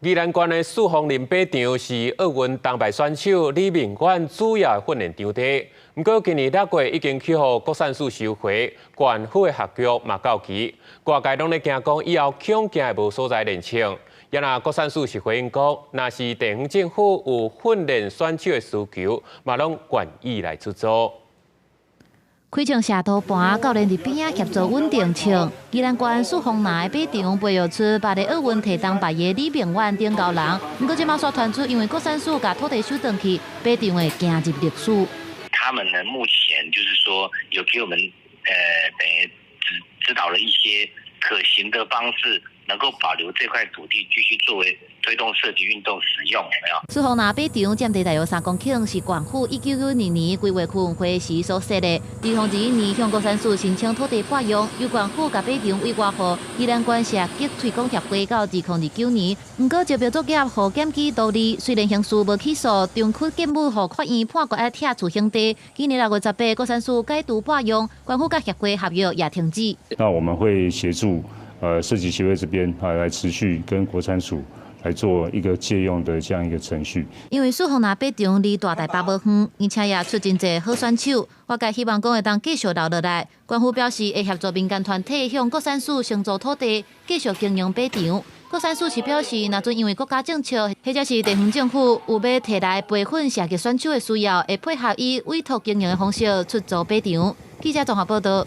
宜兰县的四方林靶场是奥运铜牌选手李明远主要的训练场地。不过，今年6月已经去予国产署收回，县府的合约嘛到期，各界拢咧惊讲以后恐惊会无所在练枪。也那国产署是回应讲，若是地方政府有训练选手的需求，嘛拢愿意来出租。开枪下土盘，教练伫边仔协助稳定枪。宜兰县四方内靶场培育出8个奥运摕铜牌的李明远顶高人，不过即马却传出因为国产署把土地收回去，靶场会行入历史。他们呢，目前就是说有给我们等于指导了一些可行的方式，能够保留这块土地继续作为推动射击运动使用，有没有？四方内靶场占地大约3公顷，是县府1992年规划区运会时所设的。2021年向国产署申请土地拨用，由县府甲靶场委外予宜兰县射击推广协会到2029年。不过招标作业互检举独立，虽然刑事无起诉，中区检务互法院判决要拆除乡地。今年6月18，国产署改图拨用，县府甲协会合约也停止。那我们会协助射击协会这边来持续跟国产署来做一个借用的这样一个程序。因为四方内靶场离大台北无远，而且也出真侪好选手，我界希望讲会当继续留落来。县府表示会协助民间团体向国产署承租土地，继续经营靶场。国产署是表示，若准因为国家政策或者是地方政府有要摕来培训射击选手的需要，会配合以委托经营的方式出租靶场。记者综合报道。